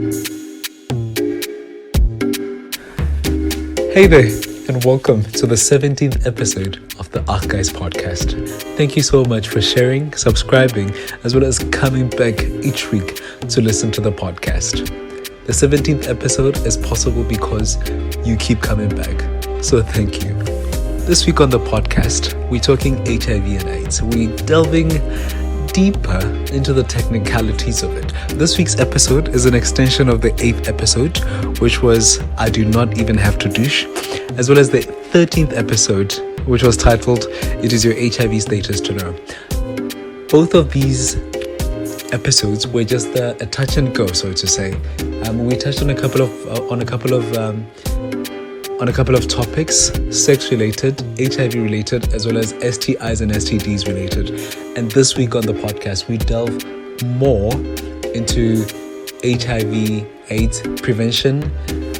Hey there, and welcome to the 17th episode of the Arc Guys podcast. Thank you so much for sharing, subscribing, as well as coming back each week to listen to the podcast. The 17th episode is possible because you keep coming back, so thank you. This week on the podcast, we're talking HIV and AIDS. We're delving deeper into the technicalities of it. This week's episode is an extension of the 8th episode, which was I Do Not Even Have to Douche, as well as the 13th episode, which was titled It Is Your HIV Status to Know. Both of these episodes were just a touch and go, so to say. We touched on a couple of topics, sex related, HIV related, as well as STIs and STDs related. And this week on the podcast, we delve more into HIV AIDS prevention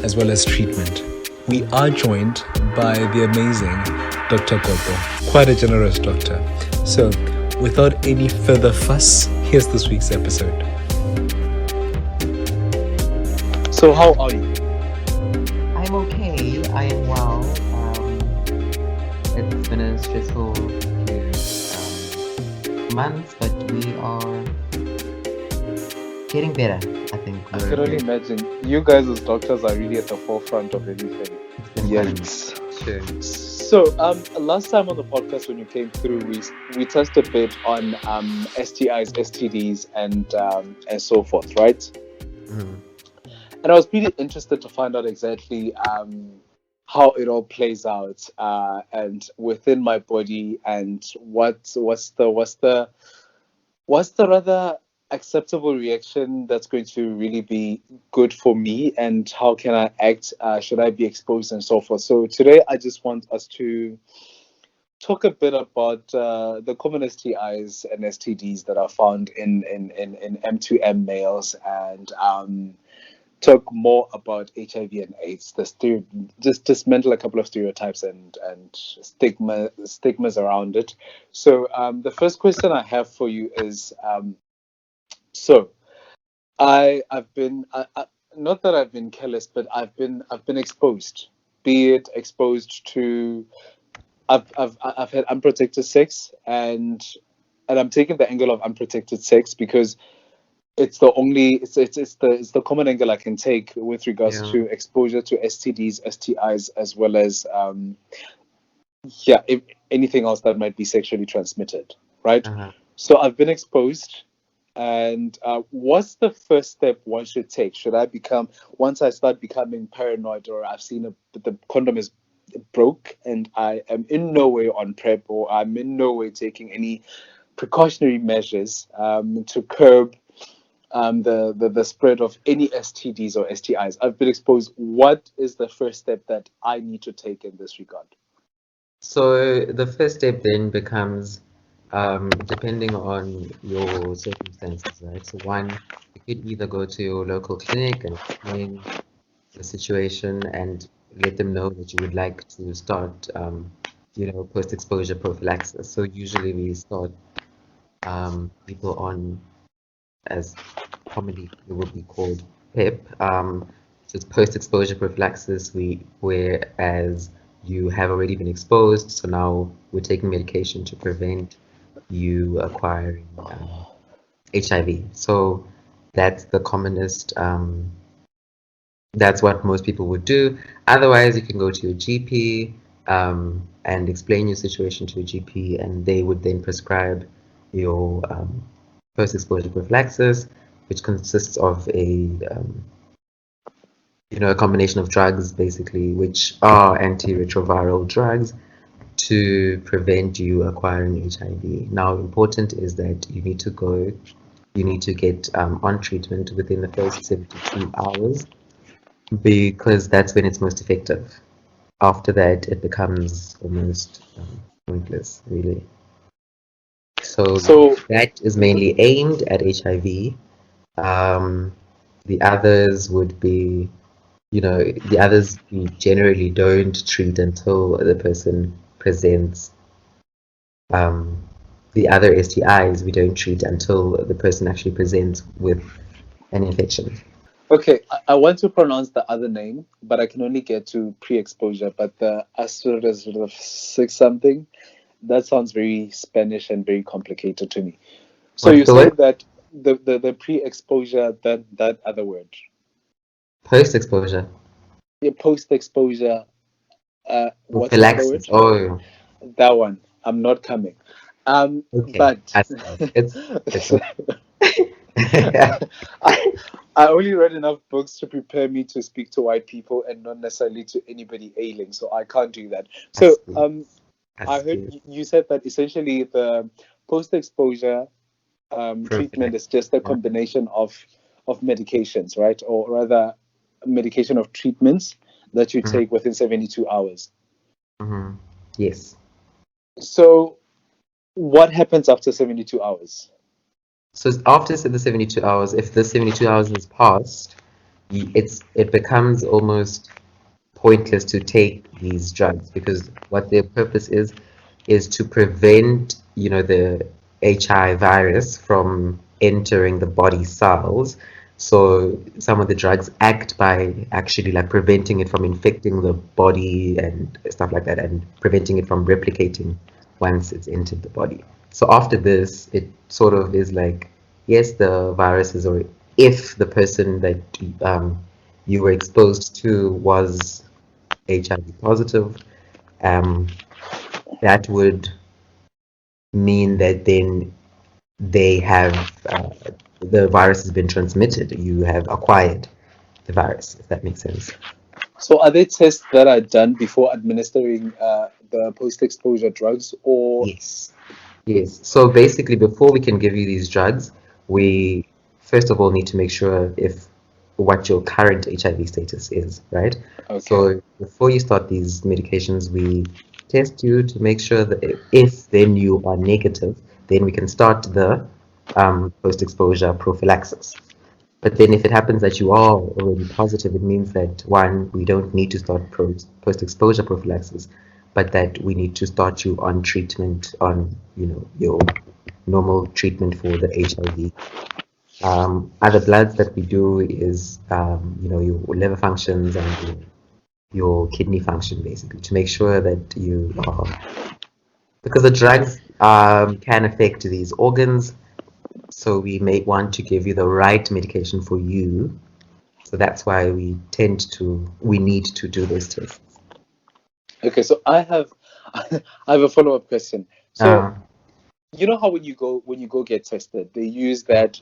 as well as treatment. We are joined by the amazing Dr. Koko, quite a generous doctor. So without any further fuss, here's this week's episode. So how are you? I'm okay. I am well. It's been a stressful few months, but we are getting better. I think. I can only imagine. You guys as doctors are really at the forefront of everything. Yes. Sure. So, last time on the podcast when you came through, we touched a bit on STIs, STDs, and so forth, right? Mm-hmm. And I was really interested to find out exactly how it all plays out and within my body, and what's the rather acceptable reaction that's going to really be good for me, and how can I act? Should I be exposed and so forth? So today I just want us to talk a bit about the common STIs and STDs that are found in M2M males, and talk more about HIV and AIDS, just dismantle a couple of stereotypes and stigmas around it. So the first question I have for you is, so I've been not that I've been careless, but I've been exposed, be it exposed to I've had unprotected sex, and I'm taking the angle of unprotected sex because it's the common angle I can take with regards to exposure to STDs, STIs, as well as if anything else that might be sexually transmitted, right? Uh-huh. So I've been exposed, and what's the first step one should take? Should I once I start becoming paranoid, or I've seen the condom is broke and I am in no way on PrEP, or I'm in no way taking any precautionary measures to curb the spread of any STDs or STIs. I've been exposed. What is the first step that I need to take in this regard? So the first step then becomes, depending on your circumstances, right? So one, you could either go to your local clinic and explain the situation and let them know that you would like to start, post-exposure prophylaxis. So usually we start people on, as commonly it would be called, PEP. So it's post-exposure prophylaxis, whereas you have already been exposed, so now we're taking medication to prevent you acquiring HIV. So that's the commonest, that's what most people would do. Otherwise, you can go to your GP and explain your situation to your GP, and they would then prescribe your post-exposure prophylaxis, which consists of a combination of drugs, basically, which are antiretroviral drugs to prevent you acquiring HIV. Now, important is that you need to get on treatment within the first 72 hours, because that's when it's most effective. After that, it becomes almost pointless, really. So that is mainly aimed at HIV. The others would be, the others you generally don't treat until the person presents. The other STIs we don't treat until the person actually presents with an infection. Okay, I want to pronounce the other name, but I can only get to pre-exposure. But the epsiode six something, that sounds very Spanish and very complicated to me. So What's you're the word? saying that the pre-exposure, that other word, Post-exposure. yeah, post-exposure, what's the other Prophylaxis. word? Oh, That one. I'm not coming. okay. But I see. It's I, I only read enough books to prepare me to speak to white people and not necessarily to anybody ailing, so I can't do that. I So, see. I I heard see. you said that essentially the post-exposure treatment is Prophylaxis. just a Yeah. combination of medications, right? Or rather, medication of treatments that you Mhm, take within 72 hours. mhm. Yes. So, what happens after 72 hours? So after the 72 hours, if the 72 hours has passed, it becomes almost pointless to take these drugs because what their purpose is to prevent, the HI virus from entering the body cells. So some of the drugs act by actually like preventing it from infecting the body and stuff like that, and preventing it from replicating once it's entered the body. So after this, it sort of is like, yes, the virus is, or if the person that you were exposed to was HIV positive, um, that would mean that then they have the virus has been transmitted. You have acquired the virus, if that makes sense. So, are there tests that are done before administering the post-exposure drugs, or Yes. Yes. So basically, before we can give you these drugs, we first of all need to make sure if what your current HIV status is, right? okay? So before you start these medications, we test you to make sure that if then you are negative, then we can start the post-exposure prophylaxis. But then if it happens that you are already positive, it means that one, we don't need to start post-exposure prophylaxis, but that we need to start you on treatment, on, your normal treatment for the HIV. Other bloods that we do is, your liver functions and your kidney function, basically, to make sure that you are, because the drugs can affect these organs, so we may want to give you the right medication for you. So that's why we need to do those tests. Okay, so I have a follow-up question. So, Uh, you know how when you go get tested, they use that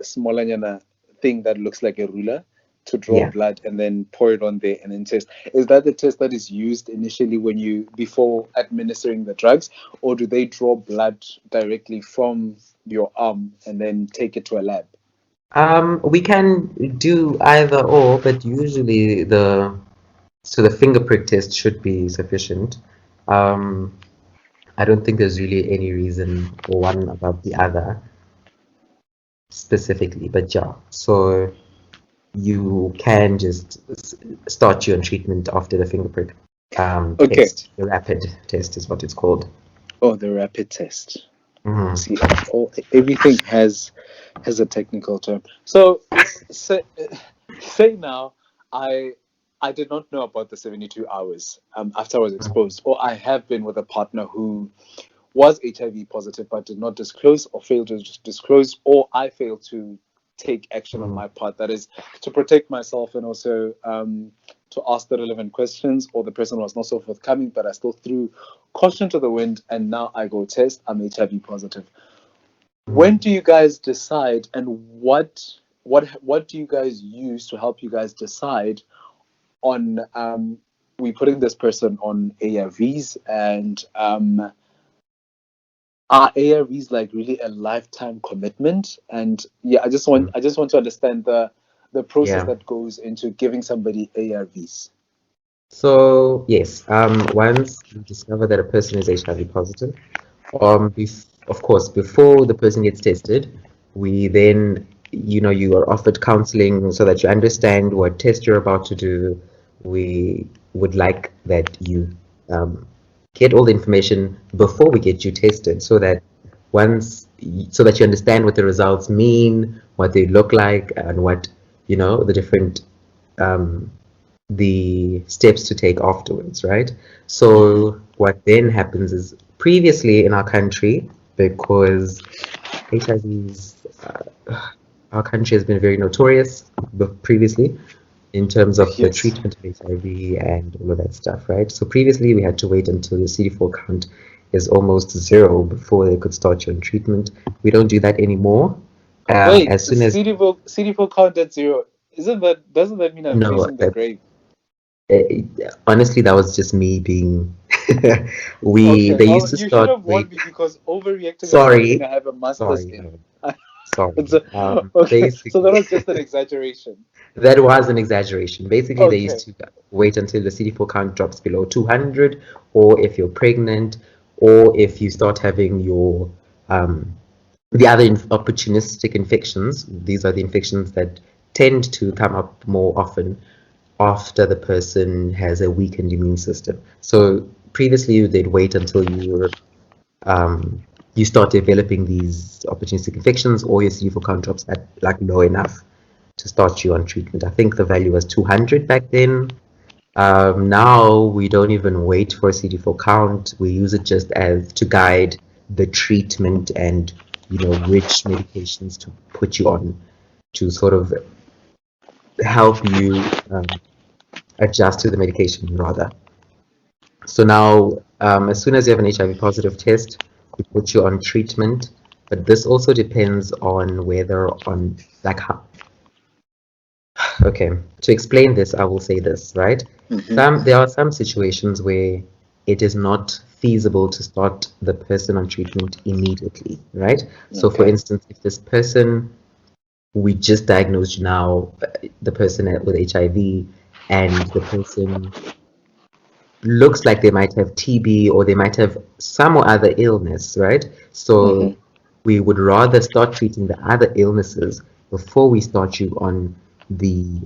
small thing that looks like a ruler to draw yeah. blood and then pour it on there and then test. Is that the test that is used initially when you before administering the drugs, or do they draw blood directly from your arm and then take it to a lab? We can do either or, but usually the finger prick test should be sufficient. Um, I don't think there's really any reason for one above the other specifically, but yeah. So you can just start you on treatment after the finger prick Okay. test. The rapid test is what it's called. Oh, the rapid test. Mhm. See, everything has a technical term. So, say, say now, I I did not know about the 72 hours after I was exposed, or I have been with a partner who was HIV positive but did not disclose or failed to disclose, or I failed to take action on Mhm. my part. That is to protect myself and also to ask the relevant questions, or the person was not so forthcoming, but I still threw caution to the wind and now I go test, I'm HIV positive. When Mhm. do you guys decide, and what do you guys use to help you guys decide on we putting this person on ARVs, and are ARVs like really a lifetime commitment? And yeah, I just want to understand the process Yeah. that goes into giving somebody ARVs. So yes, once you discover that a person is HIV positive, of course, before the person gets tested, we then, you are offered counseling so that you understand what test you're about to do. We would like that you um, get all the information before we get you tested, so that so that you understand what the results mean, what they look like, and what the different the steps to take afterwards, right? So what then happens is previously in our country, because HIV is our country has been very notorious previously in terms of the Yes. treatment of HIV and all of that stuff, right? So previously we had to wait until your CD4 count is almost zero before they could start you on treatment. We don't do that anymore. Wait, As soon as CD4 count at zero. Doesn't that mean I'm no, facing the grave? honestly, that was just me being. Okay. They Oh, used to you should start have warned me because overreacting is something sorry, I have a master's sorry, in. no, sorry. It's a, okay, so that Basically, was just an exaggeration. that was an exaggeration. Basically, they used Okay. to wait until the CD4 count drops below 200, or if you're pregnant, or if you start having your the other opportunistic infections. These are the infections that tend to come up more often after the person has a weakened immune system. So previously, they'd wait until um, you start developing these opportunistic infections, or your CD4 count drops at like low enough to start you on treatment. I think the value was 200 back then. Now we don't even wait for a CD4 count. We use it just as to guide the treatment and which medications to put you on to sort of help you adjust to the medication rather. So now, as soon as you have an HIV positive test, we put you on treatment. But this also depends on whether on like how. Okay, to explain this, I will say this, right? There are some situations where it is not feasible to start the person on treatment immediately, right? So, for Okay. instance, if this person we just diagnosed now, the person with HIV, and the person looks like they might have TB or they might have some or other illness, right? Mm-hmm. So we would rather start treating the other illnesses before we start you on the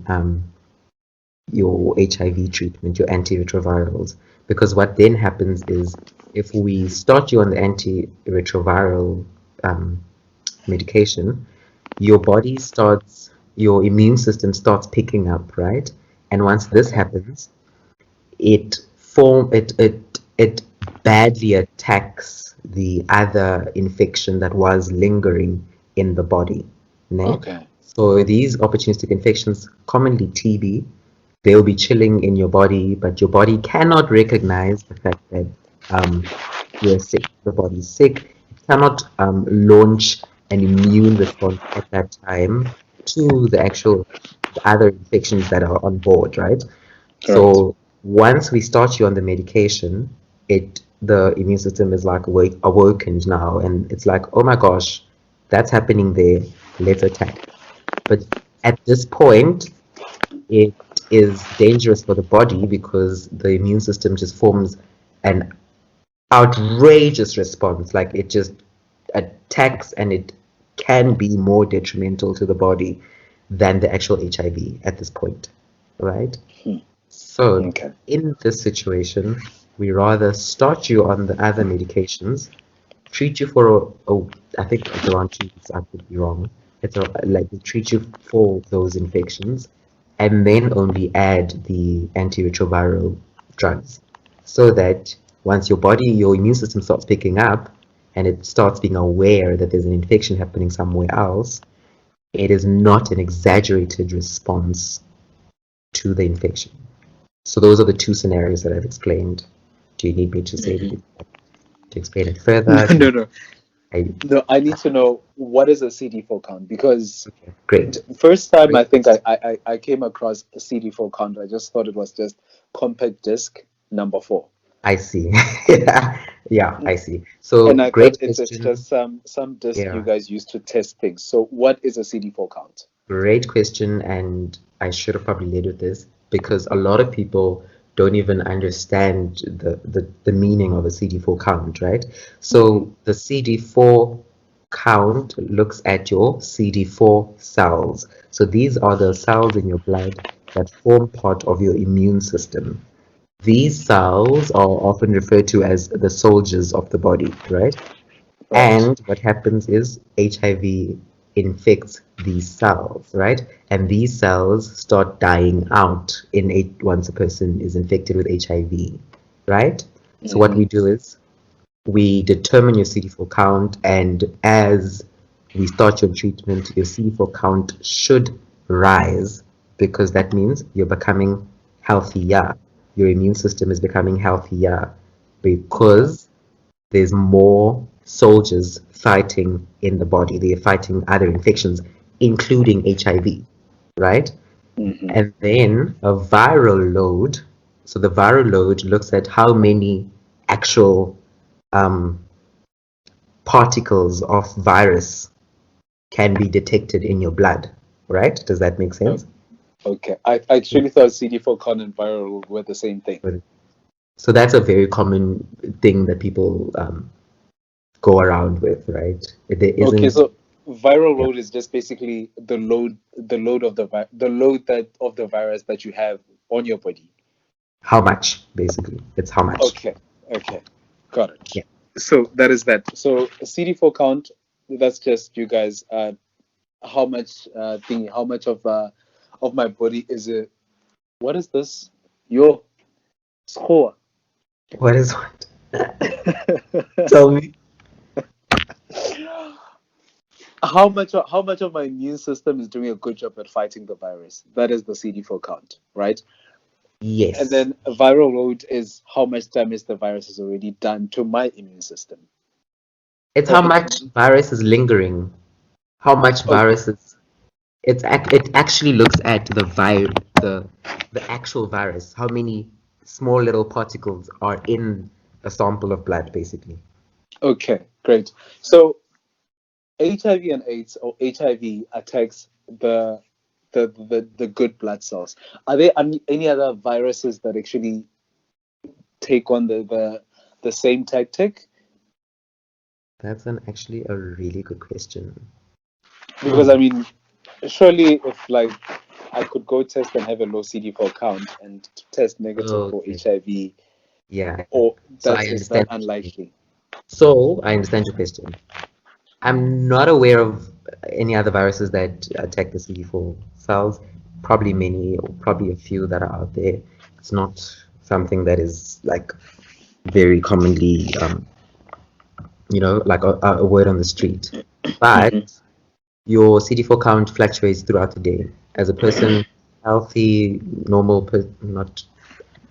your HIV treatment, your antiretrovirals, because what then happens is if we start you on the antiretroviral medication, your immune system starts picking up, right? And once this Okay. happens, it badly attacks the other infection that was lingering in the body. Ne? Okay. So these opportunistic infections, commonly TB, they'll be chilling in your body, but your body cannot recognize the fact that you're sick. The body's sick. It cannot launch an immune response at that time to the other infections that are on board, right? Correct. So once we start you on the medication, the immune system is like awakened now, and it's like, oh my gosh, that's happening there. Let's attack. But at this point, it is dangerous for the body because the immune system just forms an outrageous response. Like it just attacks, and it can be more detrimental to the body than the actual HIV at this point, right? Hmm. So Okay. in this situation, we rather start you on the other medications, treat you for I think it's around 2 weeks. I could be wrong. Like we treat you for those infections, and then only add the antiretroviral drugs, so that once your immune system starts picking up, and it starts being aware that there's an infection happening somewhere else, it is not an exaggerated response to the infection. So those are the two scenarios that I've explained. Do you need me to say Mm-hmm. to explain it further? No, no, no. I No, I need to know what is a CD4 count because okay, great, first time I great think question. I came across a CD4 count, I just thought it was just compact disc number 4. I see. Yeah, yeah, I see. So And I thought great it's just question. some disc you Yeah, guys use to test things. So what is a CD4 count? great question, and I should have probably led with this because a lot of people don't even understand the meaning of a CD4 count, right? Mm-hmm. So the CD4 count looks at your CD4 cells. So these are the cells in your blood that form part of your immune system. These cells are often referred to as the soldiers of the body, right? Right. And what happens is HIV. infects these cells, right? And these cells start dying out once a person is infected with HIV, right? So what we do is we determine your CD4 count, and as we start your treatment, your CD4 count should rise because that means you're becoming healthier. Your immune system is becoming healthier because there's more soldiers fighting in the body. They're fighting other infections, including HIV, right? And then a viral load. So the viral load looks at how many actual particles of virus can be detected in your blood, right? Does that make sense? Okay. I actually thought CD4 count and viral were the same thing. So that's a very common thing that people go around with, right? There isn't. Okay, so viral load is just basically the load of the load that of the virus that you have on your body. How much, basically? It's how much. Okay. Got it. Yeah. So that is that. So CD4 count, that's just you guys how much how much of my body is it? What is this? Your score. What is what? Tell me. How much of my immune system is doing a good job at fighting the virus? That is the CD4 count, right? Yes. And then a viral load is how much damage the virus has already done to my immune system. It's how much virus is lingering. How much virus is. It actually looks at the actual virus. How many small little particles are in a sample of blood, basically. Okay, great. So HIV and AIDS, or HIV, attacks the good blood cells. Are there any other viruses that actually take on the same tactic? That's actually a really good question. Because I mean, surely if like I could go test and have a low CD4 count and test negative for HIV, yeah, or so is that unlikely? So I understand your question. I'm not aware of any other viruses that attack the CD4 cells. Probably many, or probably a few that are out there. It's not something that is like very commonly, like a word on the street. But your CD4 count fluctuates throughout the day. As a person, healthy, normal, not,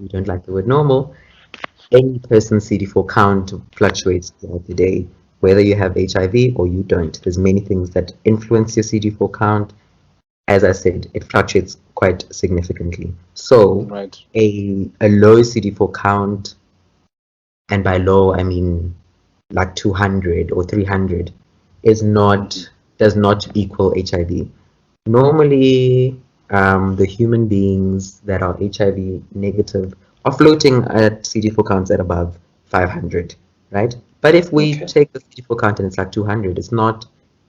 you don't like the word normal, any person's CD4 count fluctuates throughout the day, whether you have HIV or you don't. There's many things that influence your CD4 count. As I said, it fluctuates quite significantly. So a low CD4 count, and by low I mean like 200 or 300, does not equal HIV. Normally, the human beings that are HIV negative are floating at CD4 counts at above 500, right? But if we take the CD4 count and it's like 200, it's not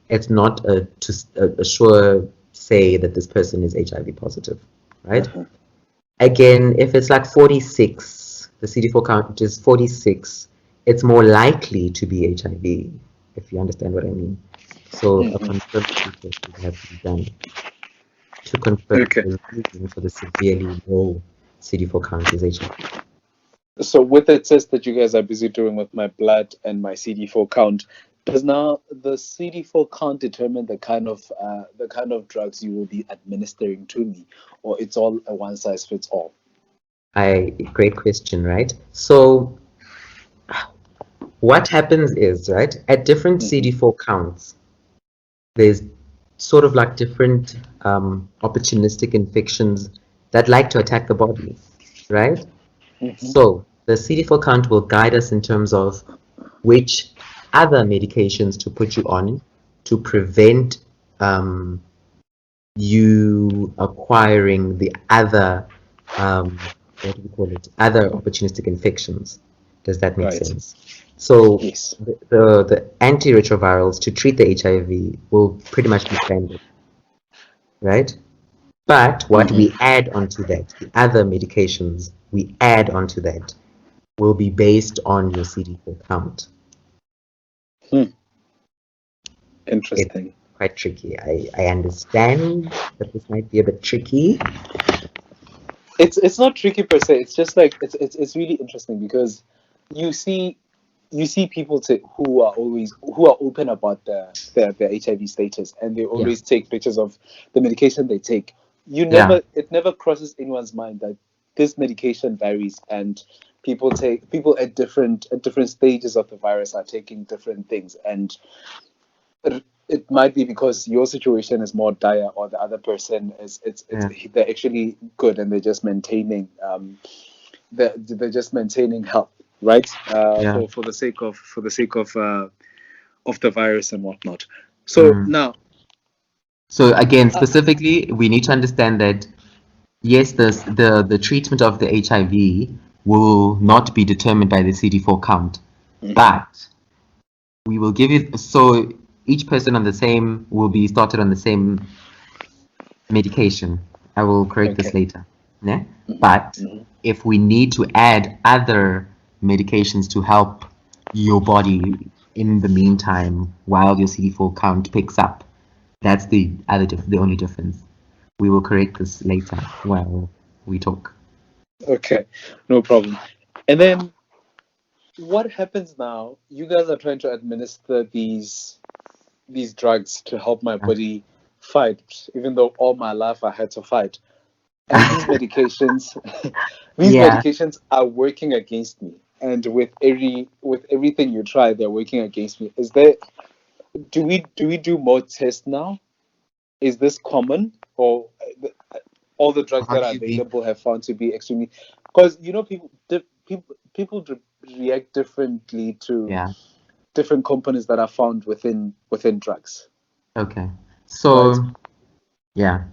a sure say that this person is HIV positive, right? Again, if it's like 46, the CD4 count is 46, it's more likely to be HIV, if you understand what I mean. So a confirmatory test would have to be done to confirm the reason for the severely low CD4 count is HIV. So with the test that you guys are busy doing with my blood and my CD4 count, does now the CD4 count determine the kind of drugs you will be administering to me, or it's all a one size fits all? Great question, right? So what happens is, right, at different CD4 counts, there's sort of like different opportunistic infections that like to attack the body, right? So the CD4 count will guide us in terms of which other medications to put you on to prevent you acquiring the other, what do we call it, other opportunistic infections. Does that make sense? So the antiretrovirals to treat the HIV will pretty much be standard, right? But what we add onto that, the other medications we add onto that, will be based on your CD4 count. Interesting. It's quite tricky. I understand that this might be a bit tricky. It's not tricky per se. It's just like it's really interesting because you see people who are always who are open about their HIV status, and they Yeah, always take pictures of the medication they take. yeah, It never crosses anyone's mind that this medication varies, and people at different stages of the virus are taking different things, and it might be because your situation is more dire, or the other person it's yeah, they're actually good and they're just maintaining health, right? yeah. For the sake of the virus and whatnot. So Mm. now, So again, uh, specifically, we need to understand that yes, the treatment of the HIV will not be determined by the CD4 count, but we will give it so each person on the same will be started on the same medication. I will correct this okay. later. Yeah? But if we need to add other medications to help your body in the meantime while your CD4 count picks up, that's the only difference. We will correct this later while we talk. Okay, no problem. And then what happens now? You guys are trying to administer these drugs to help my body fight, even though all my life I had to fight. And these medications, these Yeah. medications are working against me. And with everything you try, they're working against me. Is there do we do more tests now? Is this common, or all the drugs How that do are you mean? available have found to be extremely? Because people react differently to Yeah. different components that are found within drugs, Okay. right? So, yeah,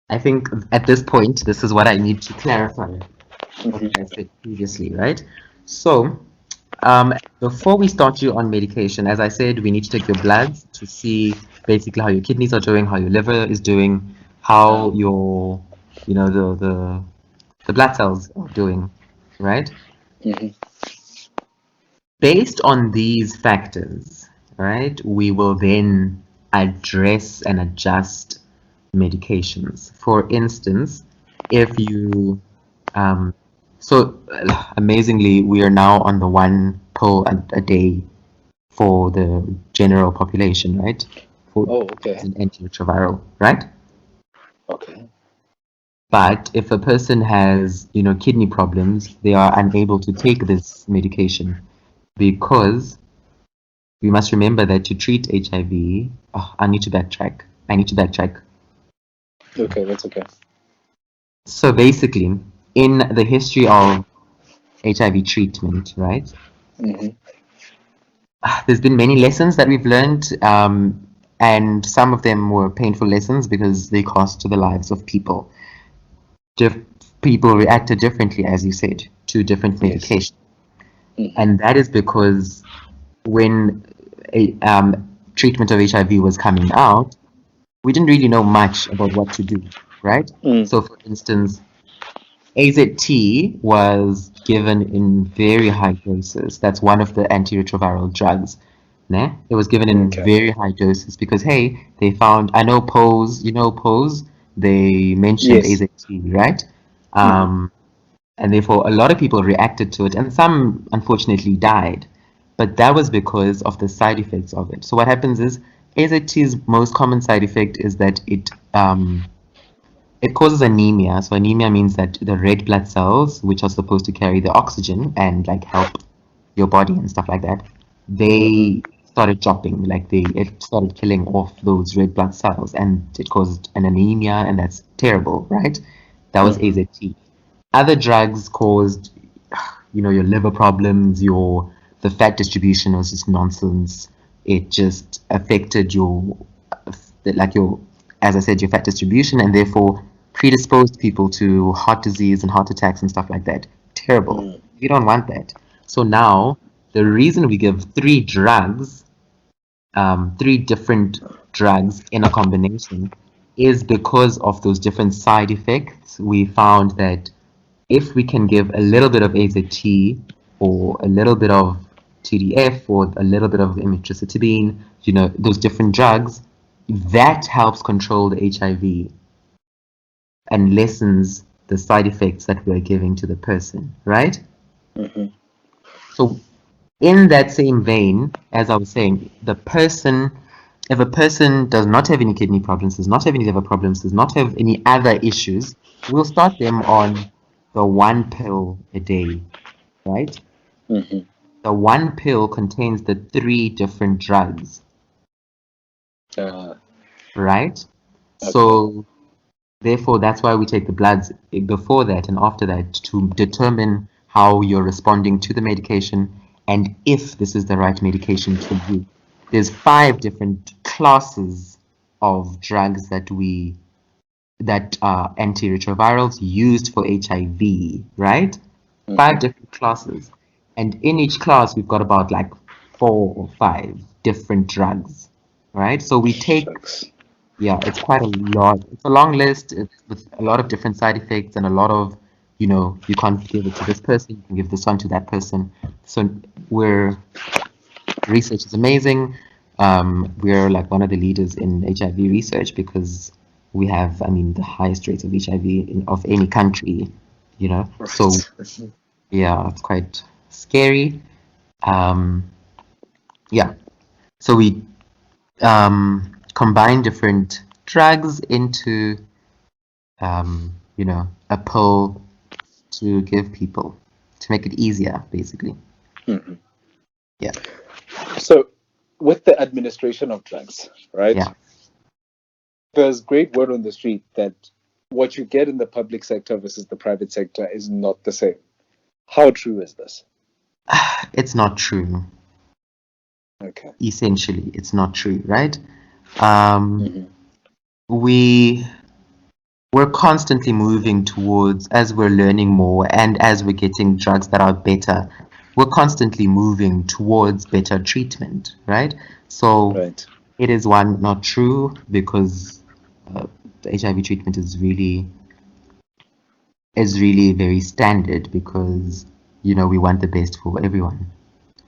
I think at this point, this is what I need to clarify what I Hmm. said previously, right? So, before we start you on medication, as I said, we need to take your bloods to see basically how your kidneys are doing, how your liver is doing, how your, the blood cells are doing, right? Hmm. Based on these factors, right, we will then address and adjust medications. For instance, if you, so amazingly, we are now on the one pill a day for the general population, right? For Oh, as okay, an antiretroviral, right? okay, But if a person has, kidney problems, they are unable to take this medication because we must remember that to treat HIV, oh, I need to backtrack. I need to backtrack. okay. That's okay. So basically, in the history of HIV treatment, right, Hmm. there's been many lessons that we've learned, and some of them were painful lessons because they cost the lives of people. Dif- People reacted differently, as you said, to different Yes. medications. Hmm. And that is because when treatment of HIV was coming out, we didn't really know much about what to do, right? Mm. So, for instance, AZT was given in very high doses. That's one of the antiretroviral drugs. Ne? It was given in Okay. very high doses because, hey, they found, I know Pose, Pose, they mentioned Yes. AZT, right? Hmm. Um, and therefore, a lot of people reacted to it, and some unfortunately died. But that was because of the side effects of it. So, what happens is AZT's most common side effect is that it causes anemia. So anemia means that the red blood cells, which are supposed to carry the oxygen and like help your body and stuff like that, Hmm. they started dropping. Like it started killing off those red blood cells, and it caused an anemia, and that's terrible, right? That was Hmm. AZT. Other drugs caused, your liver problems, the fat distribution was just nonsense. It just affected your, as I said, your fat distribution, and therefore predisposed people to heart disease and heart attacks and stuff like that. Terrible. Mm. You don't want that. So now the reason we give three different drugs in a combination is because of those different side effects. We found that if we can give a little bit of AZT or a little bit of TDF or a little bit of imitricetibine, those different drugs, that helps control the HIV and lessens the side effects that we're giving to the person, right? Mm-hmm. So in that same vein, as I was saying, if a person does not have any kidney problems, does not have any liver problems, does not have any other issues, we'll start them on the one pill a day, right? Mm-hmm. The one pill contains the three different drugs, Uh, right? okay. So therefore, that's why we take the bloods before that and after that to determine how you're responding to the medication and if this is the right medication for you. There's 5 different classes of drugs that are antiretrovirals used for HIV, right? Five Mm-hmm. different classes. And in each class, we've got about like 4 or 5 different drugs, right? So we take, Shucks. yeah, it's quite a lot. It's a long list. It's with a lot of different side effects and a lot of, you can't give it to this person, you can give this one to that person. So we're research is amazing. We're like one of the leaders in HIV research because we have, I mean, the highest rates of HIV of any country, So Right. yeah, it's quite scary. Um, yeah, so we combine different drugs into, a pill to give people to make it easier, basically. Mm-hmm. Yeah, So, with the administration of drugs, right? yeah. There's great word on the street that what you get in the public sector versus the private sector is not the same. How true is this? It's not true. Okay. Essentially, it's not true, right? Um, Mm-hmm. we we're constantly moving towards, as we're learning more and as we're getting drugs that are better, we're constantly moving towards better treatment, right? So Right. it is one not true because the HIV treatment is really very standard because we want the best for everyone.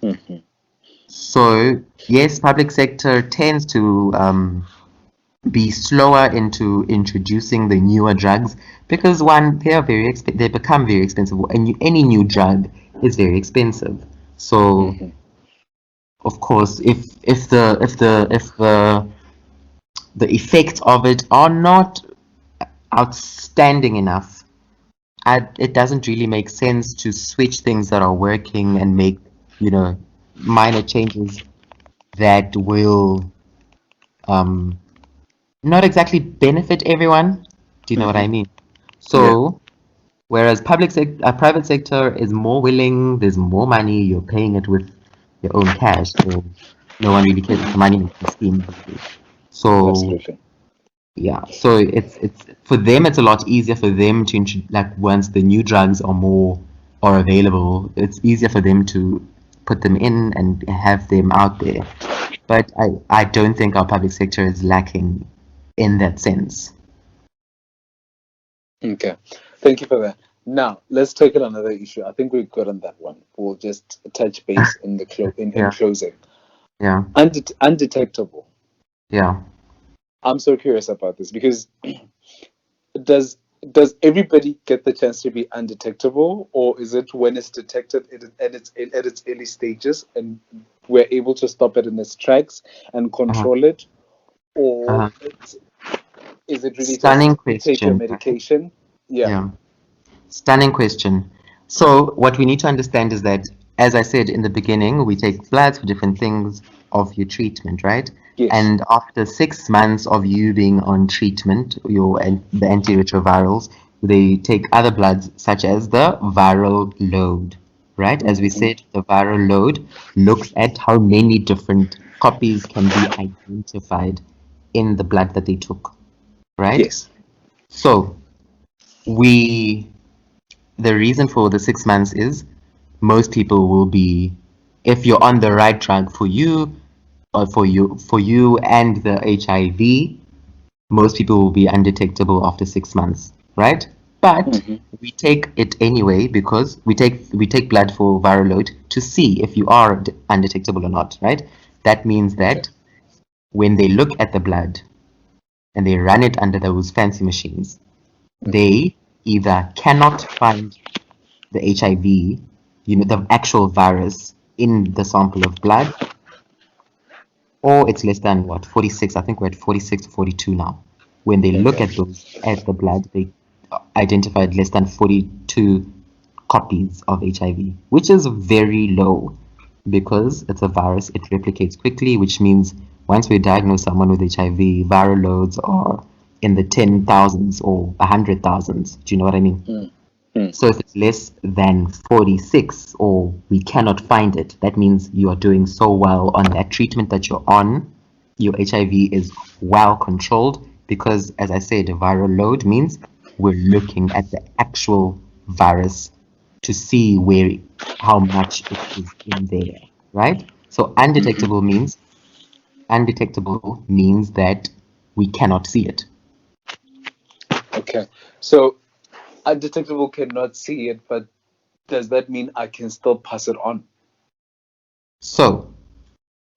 Mm-hmm. So yes, public sector tends to be slower into introducing the newer drugs because one, they become very expensive, and any new drug is very expensive. So Mm-hmm. of course, if the effects of it are not outstanding enough, it doesn't really make sense to switch things that are working and make minor changes that will um, not exactly benefit everyone. Do you know what Mm-hmm. I mean? Yeah. So, whereas private sector is more willing, there's more money, you're paying it with your own cash, so no one really cares. It's a Mm-hmm. money making scheme, basically. So Absolutely. yeah, so it's for them, it's a lot easier for them to like once the new drugs are available, it's easier for them to put them in and have them out there. But I don't think our public sector is lacking in that sense. Okay. Thank you for that. Now, let's take it another issue. I think we're good on that one. We'll just touch base in the in Yeah, closing. yeah, Undetectable. yeah. I'm so curious about this because does does everybody get the chance to be undetectable, or is it when it's detected at its early stages and we're able to stop it in its tracks and Uh-huh, control it, or uh-huh. is it really Stunning just take your question, right? medication? Yeah. Yeah. Stunning question. So what we need to understand is that, as I said in the beginning, we take bloods for different things of your treatment, right? Yes. And after 6 months of you being on treatment, the antiretrovirals, they take other bloods such as the viral load, right? As we Hmm. said, the viral load looks at how many different copies can be identified in the blood that they took, right? Yes. So we the reason for the 6 months is most people will be, if you're on the right drug for you or for you and the HIV, most people will be undetectable after 6 months, right? But Hmm. we take it anyway because we take blood for viral load to see if you are undetectable or not, right? That means Okay. that when they look at the blood, and they run it under those fancy machines, they either cannot find the HIV, the actual virus in the sample of blood, or it's less than 46. I think we're at 46 to 42 now. When they look at the blood, they identified less than 42 copies of HIV, which is very low because it's a virus. It replicates quickly, which means once we diagnose someone with HIV, viral loads are in the 10,000s or 100,000s. Do you know what I mean? So if it's less than 46 or we cannot find it, that means you are doing so well on that treatment that you're on. Your HIV is well controlled because, as I said, a viral load means we're looking at the actual virus to see how much it is in there, right? So undetectable means that we cannot see it. Okay. So undetectable cannot see it, but does that mean I can still pass it on? So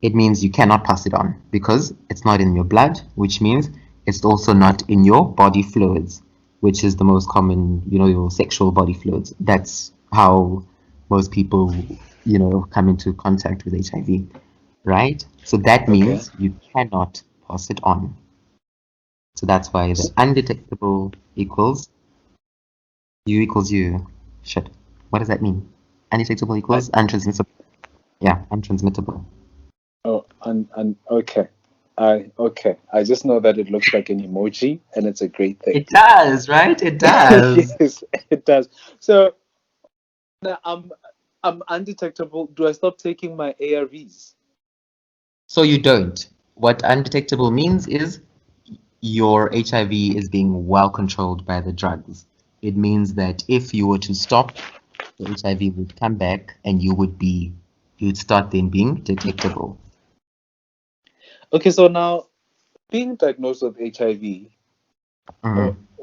it means you cannot pass it on because it's not in your blood, which means it's also not in your body fluids, which is the most common, your sexual body fluids. That's how most people, come into contact with HIV, right? So that means you cannot pass it on. So that's why the undetectable equals U equals U. Shit. What does that mean? Undetectable equals untransmittable. Yeah, untransmittable. Oh, okay. I just know that it looks like an emoji, and it's a great thing. It does, right? It does. Yes, it does. So now I'm undetectable. Do I stop taking my ARVs? So you don't. What undetectable means is your HIV is being well controlled by the drugs. It means that if you were to stop, the HIV would come back and you'd start then being detectable. Okay, so now being diagnosed with HIV.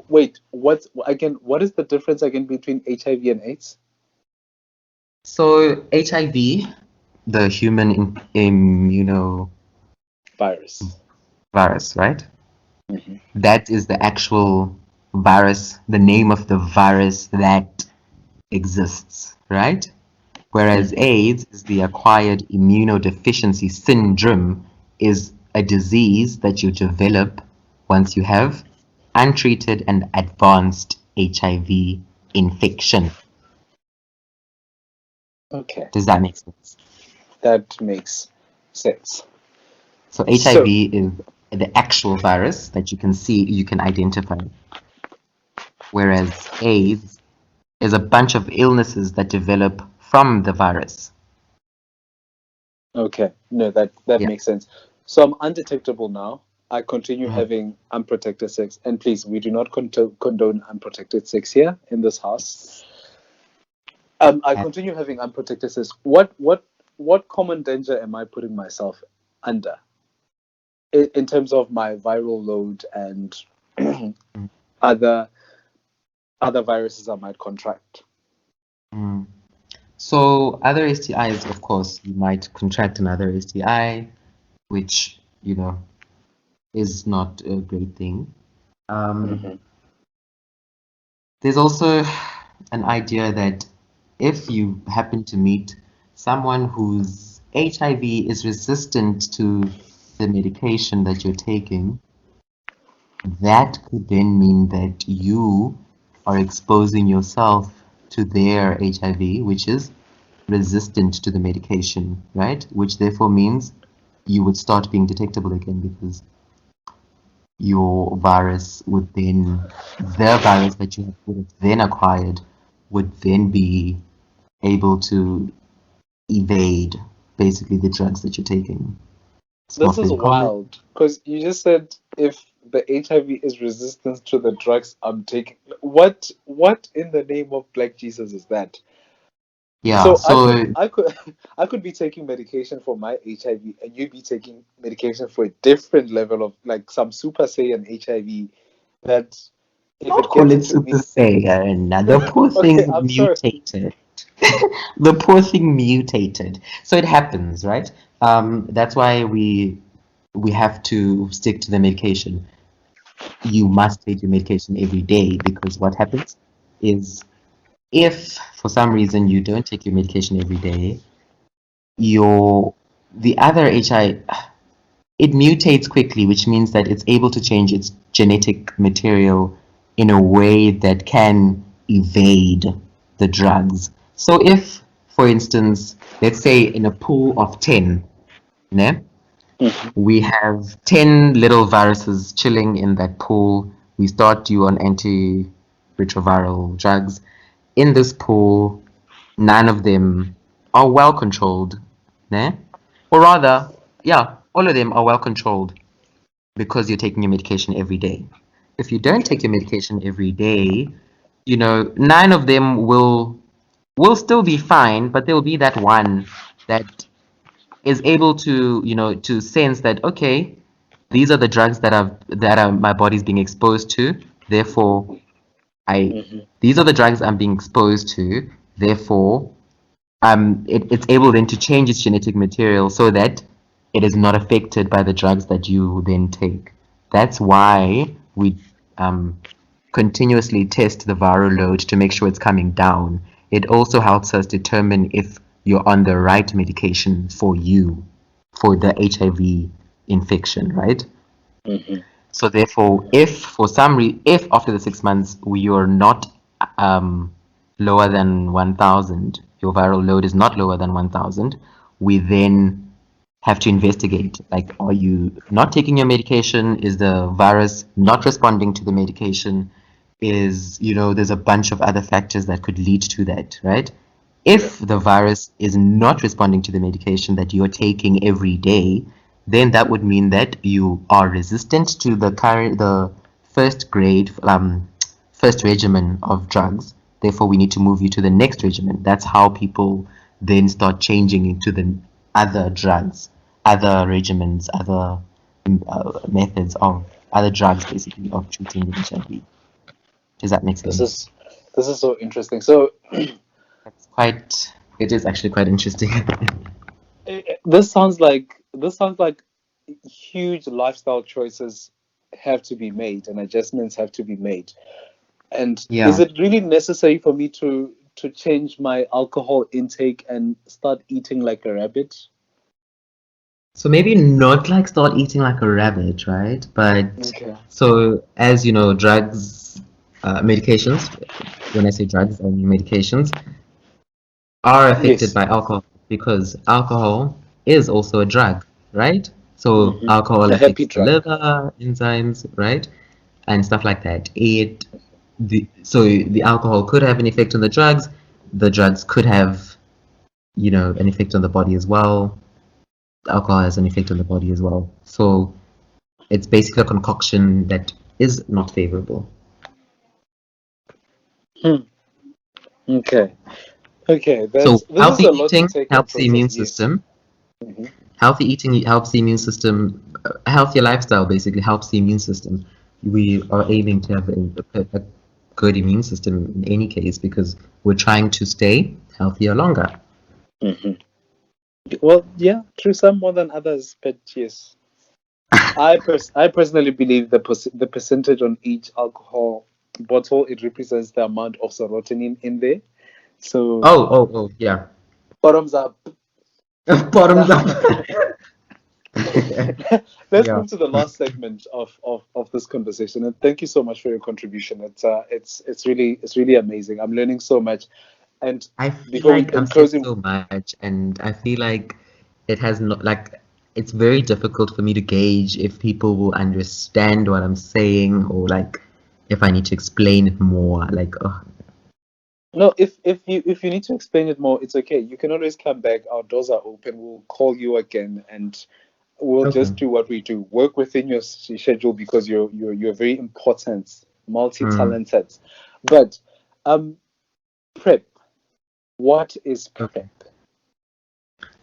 Wait, what is the difference again between HIV and AIDS? So HIV, the human virus, right? That is the actual virus, the name of the virus that exists, right? Whereas AIDS is the acquired immunodeficiency syndrome, is a disease that you develop once you have untreated and advanced HIV infection. Okay. Does that make sense? That makes sense. So HIV is the actual virus that you can see, you can identify. Whereas AIDS is a bunch of illnesses that develop from the virus. Okay, no, that makes sense. So I'm undetectable now. I continue having unprotected sex, and please, we do not condone unprotected sex here in this house. I continue having unprotected sex. What common danger am I putting myself under in terms of my viral load and other viruses I might contract? So other STIs, of course, you might contract another STI, which, is not a great thing. There's also an idea that if you happen to meet someone whose HIV is resistant to the medication that you're taking, that could then mean that you are exposing yourself to their HIV, which is resistant to the medication, right? Which therefore means you would start being detectable again because your virus would then, the virus that you would have then acquired would then be able to evade basically the drugs that you're taking. This is wild because you just said if the HIV is resistant to the drugs I'm taking. What in the name of Black Jesus is that? Yeah, so I could be taking medication for my HIV and you'd be taking medication for a different level of like some Super Saiyan HIV that if don't it call gets it into me. Super Saiyan. The poor thing mutated. The poor thing mutated. So it happens, right? That's why we have to stick to the medication. you must take your medication every day, because what happens is, if for some reason you don't take your medication every day, your the other HI, it mutates quickly, which means that it's able to change its genetic material in a way that can evade the drugs. So if, for instance, let's say in a pool of 10, né, Mm-hmm. we have 10 little viruses chilling in that pool. We start you on antiretroviral drugs. In this pool, none of them are well controlled, né? Or rather, yeah, all of them are well controlled because you're taking your medication every day. If you don't Okay. take your medication every day, nine of them will still be fine, but there will be that one that is able to, to sense that, okay, these are the drugs that are my body's being exposed to. Therefore, I Mm-hmm. these are the drugs I'm being exposed to. Therefore, it's able then to change its genetic material so that it is not affected by the drugs that you then take. That's why we um, continuously test the viral load to make sure it's coming down. It also helps us determine if you're on the right medication for you, for the HIV infection, right? Mm-hmm. So therefore, if after the 6 months you're not um, lower than 1,000, your viral load is not lower than 1,000, we then have to investigate. Like, are you not taking your medication? Is the virus not responding to the medication? There's a bunch of other factors that could lead to that, right? Yeah. If the virus is not responding to the medication that you're taking every day, then that would mean that you are resistant to the first grade, first regimen of drugs. Therefore, we need to move you to the next regimen. That's how people then start changing into the other drugs, other regimens, other methods of other drugs, basically, of treating the HIV. Does that make This sense? is this is so interesting. So It is actually quite interesting. this sounds like huge lifestyle choices have to be made and adjustments have to be made. And is Yeah. it really necessary for me to change my alcohol intake and start eating like a rabbit? So maybe not like start eating like a rabbit, right? But Okay. so as you know, drugs, medications, when I say drugs, I mean medications, are affected Yes. by alcohol because alcohol is also a drug, right? So Hmm. alcohol A happy affects the drug. liver, enzymes, right? And stuff like that. So the alcohol could have an effect on the drugs. The drugs could have, an effect on the body as well. Alcohol has an effect on the body as well. So it's basically a concoction that is not favorable. Hmm. Okay. Okay. So This is healthy a lot to eating take and helps the process. immune Yes. system. Hmm. Healthy eating helps the immune system. A healthier lifestyle basically helps the immune system. We are aiming to have a good immune system in any case because we're trying to stay healthier longer. Hmm. Well, yeah, true. Some more than others, but yes. I personally believe the percentage on each alcohol bottle, it represents the amount of serotonin in there. So Oh, yeah. bottoms up. Bottoms Now up. let's Yeah. move to the last segment of this conversation. And thank you so much for your contribution. It's really amazing. I'm learning so much. And I feel before we like in I've said closing, so much, and I feel like it has not like it's very difficult for me to gauge if people will understand what I'm saying or like if I need to explain it more. Like, oh, no, if you need to explain it more, it's okay. You can always come back. Our doors are open. We'll call you again, and we'll okay. just do what we do. Work within your schedule because you're very important, Mm, multi-talented. But um, prep. What is okay. prep?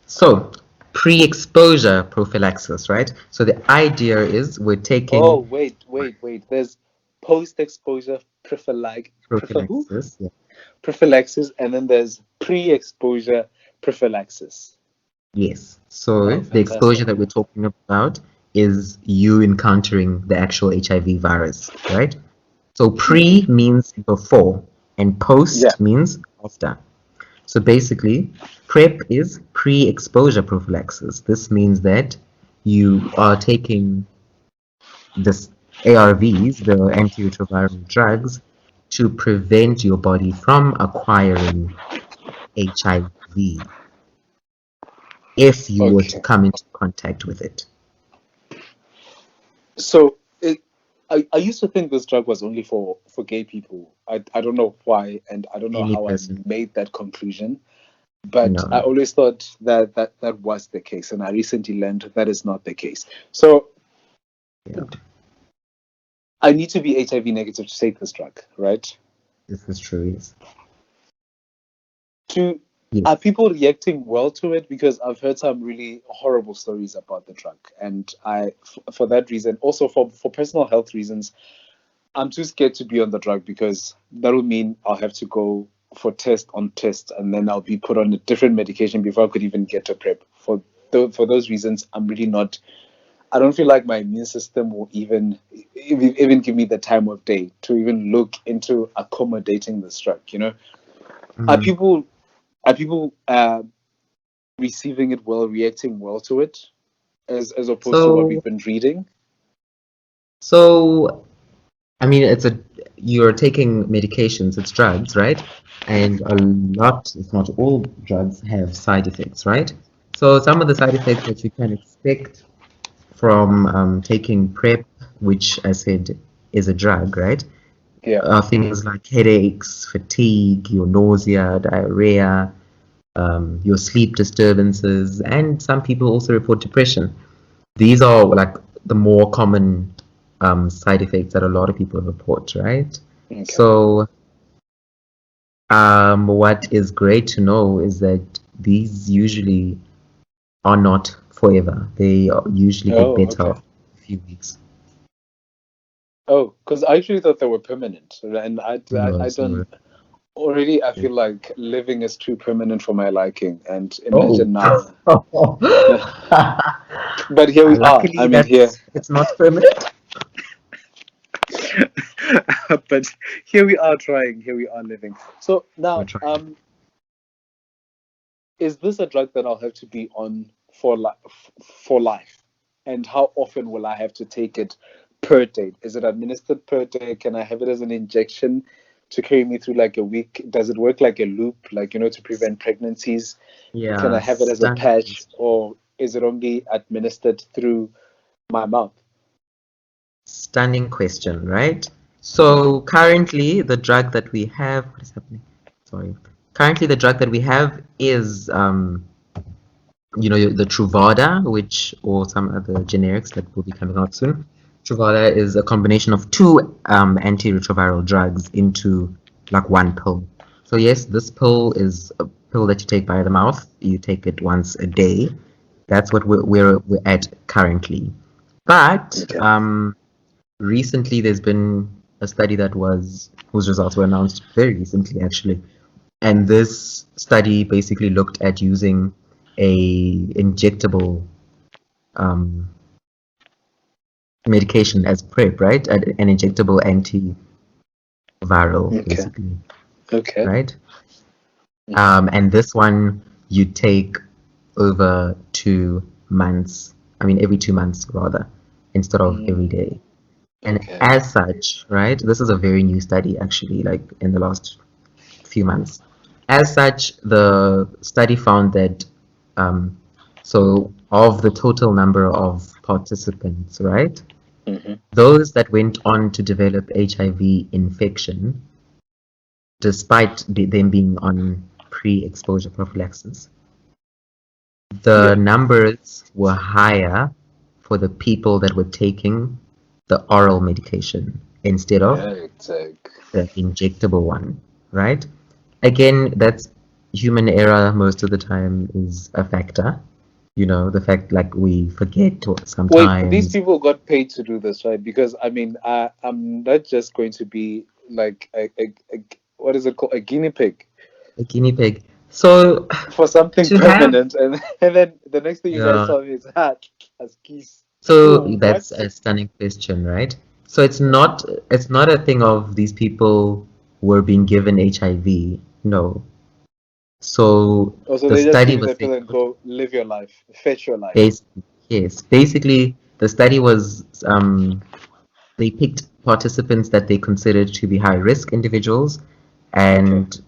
So, pre-exposure prophylaxis, right? So the idea is we're Oh, taking wait. There's post-exposure who? prophylaxis. Yeah. Prophylaxis, and then there's pre-exposure prophylaxis. Yes. So Oh, the exposure fantastic. that we're talking about is you encountering the actual HIV virus, right? So pre means before and Yeah. post means after. So basically, PrEP is pre-exposure prophylaxis. This means that you are taking this ARVs, the antiretroviral drugs, to prevent your body from acquiring HIV if you were to Okay. come into contact with it. So I used to think this drug was only for gay people. I don't know why, and I don't know Any how I person, made that conclusion. But I no. always thought that was the case, and I recently learned that is not the case. So Yeah, I need to be HIV negative to take this drug, right? this is true. Yes. To Are Yes. people reacting well to it? Because I've heard some really horrible stories about the drug, and for that reason, also for personal health reasons, I'm too scared to be on the drug because that would mean I'll have to go for test on test, and then I'll be put on a different medication before I could even get to PrEP. For those reasons, I'm really not. I don't feel like my immune system will even give me the time of day to even look into accommodating this drug. Are Mm. people are people receiving it well, reacting well to it, as opposed to what we've So, been reading? so I mean, you're taking medications, it's drugs, right? And a lot, if not all drugs have side effects, right? So some of the side effects that you can expect from taking PrEP, which I said is a drug, right? Yeah. Are things like headaches, fatigue, your nausea, diarrhea, your sleep disturbances, and some people also report depression. These are like the more common side effects that a lot of people report, right? Okay. So, what is great to know is that these usually are not forever. They usually get Oh, better okay. after a few weeks. Oh, because I actually thought they were permanent, and No, I so don't already. I feel like living is too permanent for my liking, and oh, imagine now. But here we are. I luckily mean, here, it's not permanent. but here we are trying. Here we are living. So We're now, trying. is this a drug that I'll have to be on for life? And how often will I have to take it per day? Is it administered per day? Can I have it as an injection to carry me through like a week? Does it work like a loop, like to prevent pregnancies? Can I Yeah, have it as a patch, or is it only administered through my mouth? stunning question, right? So currently, the drug that we have, what is happening? Sorry. Currently, the drug that we have is, the Truvada, which or some other generics that will be coming out soon. Truvada is a combination of two antiretroviral drugs into like one pill. So yes, this pill is a pill that you take by the mouth. You take it once a day. That's what we're at currently. But Okay. recently, there's been a study whose results were announced very recently, actually. And this study basically looked at using a injectable um, medication as PrEP, right? An injectable antiviral, Okay. basically, Okay. right? Hmm. And this one you take over 2 months. I mean, every 2 months rather, instead of every Mm, day. And okay. as such, right, this is a very new study actually, like in the last few months. As such, the study found that so of the total number of participants, right, Hmm. those that went on to develop HIV infection, despite them being on pre-exposure prophylaxis, the Yeah. numbers were higher for the people that were taking the oral medication instead of Yeah. Exactly. the injectable one, right? Again, that's human error most of the time is a factor. The fact like we forget Wait, these sometimes people got paid to do this, right? Because I mean, I'm not just going to be like a what is it called, a guinea pig a guinea pig. So for something to have permanent, and and then the next thing you guys yeah, tell me is as geese. So What? that's a stunning question, right? So it's not a thing of these people were being given HIV. No. So Also, the they just give study you was the saying, pill and go live your life, fetch your life. basically, yes, basically the study was they picked participants that they considered to be high risk individuals, Okay. and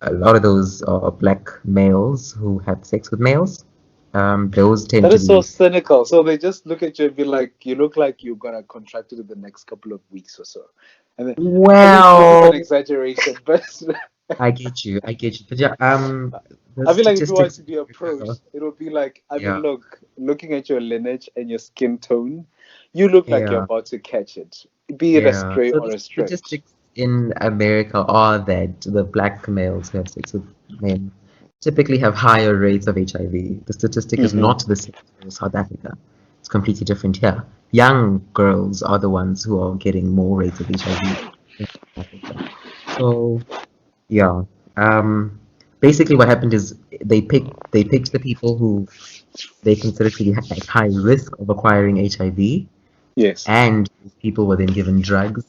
a lot of those are black males who have sex with males. Those tend That to is so be cynical. So they just look at you and be like, "You look like you're gonna contract it in the next couple of weeks or so." And then, I mean, this is an well. exaggeration, but I get you. But yeah, the I feel like if you want statistics to be differ. approached, it would be like, I mean, Yeah, look, looking at your lineage and your skin tone, you look like you're yeah, about to catch it, be it a yeah. stray So or the a straight. statistics in America are that the black males who have sex with men typically have higher rates of HIV. The statistic is Hmm. not the same for South Africa. It's completely different here. Young girls are the ones who are getting more rates of HIV in South Africa. So yeah. Um, basically what happened is they picked the people who they considered to be at high risk of acquiring HIV, Yes. and these people were then given drugs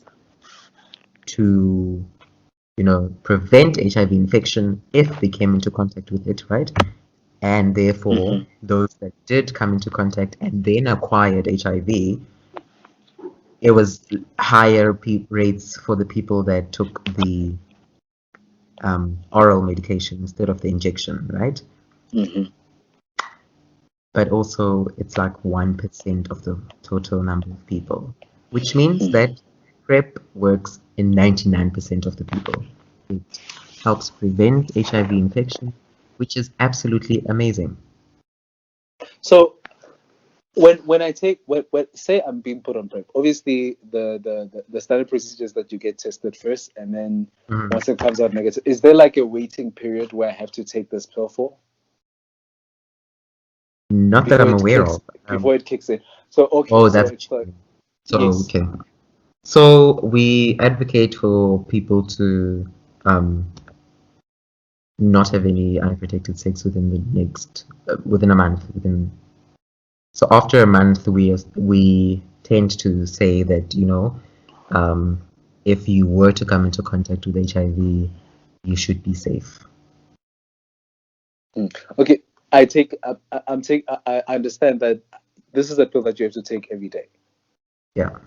to, prevent HIV infection if they came into contact with it, right? And therefore, Hmm. those that did come into contact and then acquired HIV, it was higher rates for the people that took the oral medication instead of the injection, right? Hmm. But also it's like 1% of the total number of people, which means that PrEP works in 99% of the people. It helps prevent HIV infection, which is absolutely amazing. So when I take when say I'm being put on prep, obviously the standard procedure is that you get tested first, and then Mhm. once it comes out negative, is there like a waiting period where I have to take this pill for Not that I'm aware of. before it kicks in? So okay, Oh, so that's what it's you like mean. So, yes. okay. So we advocate for people to um, not have any unprotected sex within a month, So after a month, we tend to say that, um, if you were to come into contact with HIV, you should be safe. Mm. Okay, I take I'm take I understand that this is a pill that you have to take every day. Yeah.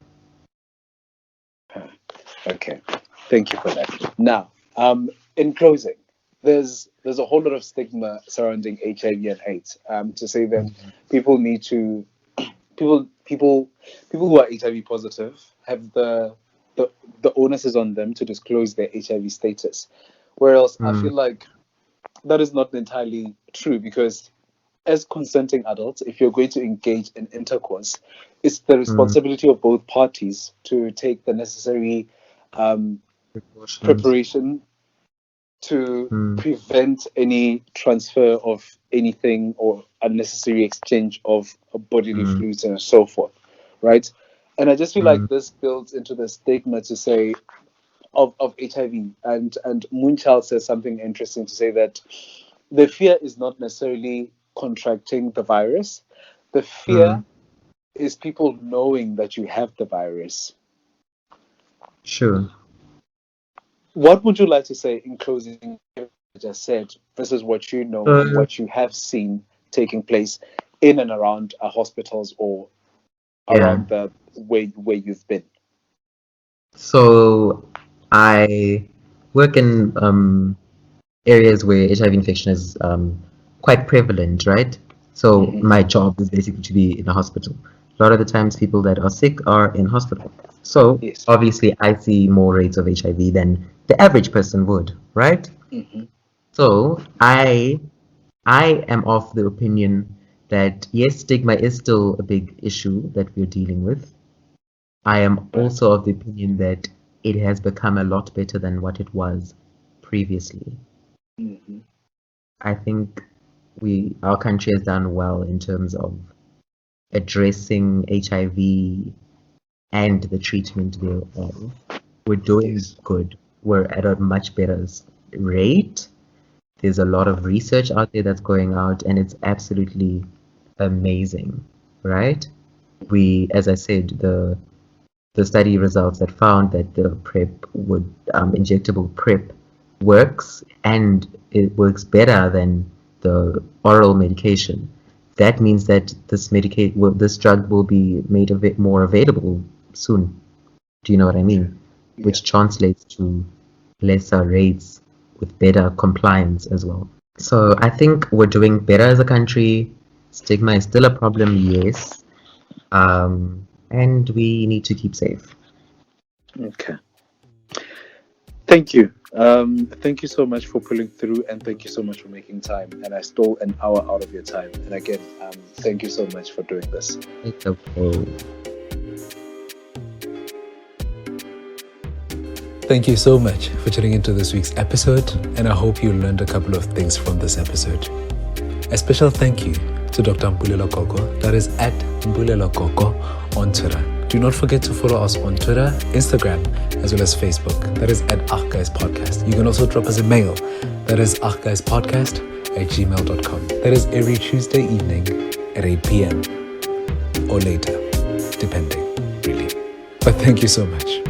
Okay, thank you for that. Now, in closing, there's a whole lot of stigma surrounding HIV and AIDS. To say that Mm, people need to people who are HIV positive have the the onus is on them to disclose their HIV status. Whereas I mm, feel like that is not entirely true because as consenting adults, if you're going to engage in intercourse, it's the mm. responsibility of both parties to take the necessary um, Precautions. preparation to Mm, prevent any transfer of anything or unnecessary exchange of bodily mm, fluids and so forth, right? And I just feel mm, like this builds into the stigma to say of HIV. And Moonchild says something interesting to say that the fear is not necessarily contracting the virus. The fear mm. is people knowing that you have the virus. Sure. What would you like to say in closing? Just said versus what you know and So, what you have seen taking place in and around hospitals or yeah. around the where you've been. So I work in areas where HIV infection is quite prevalent, right? So Hmm. my job is basically to be in a hospital. A lot of the times, people that are sick are in hospital. So Yes. obviously, I see more rates of HIV than the average person would, right? Hmm. So I am of the opinion that yes, stigma is still a big issue that we're dealing with. I am Right. also of the opinion that it has become a lot better than what it was previously. Hmm. I think our country has done well in terms of addressing HIV and the treatment thereof. We're doing Yes. good. We're at a much better rate. There's a lot of research out there that's going out, and it's absolutely amazing, right? We, as I said, the study results that found that the PrEP would injectable PrEP works, and it works better than the oral medication. That means that this drug will be made a bit more available soon. Do you know what I mean? Yeah. Which translates to lesser rates with better compliance as well. So I think we're doing better as a country. Stigma is still a problem, yes. And we need to keep safe. Okay. Thank you. Thank you so much for pulling through, and thank you so much for making time. And I stole an hour out of your time. And again, thank you so much for doing this. It's okay. Thank you so much for tuning into this week's episode, and I hope you learned a couple of things from this episode. A special thank you to Dr. Mbulelo Koko, that is at Mbulelo Koko on Twitter. Do not forget to follow us on Twitter, Instagram, as well as Facebook. That is at Guys Podcast. You can also drop us a mail. That is guyspodcast@gmail.com. That is every Tuesday evening at 8 p.m. or later, depending, really. But thank you so much.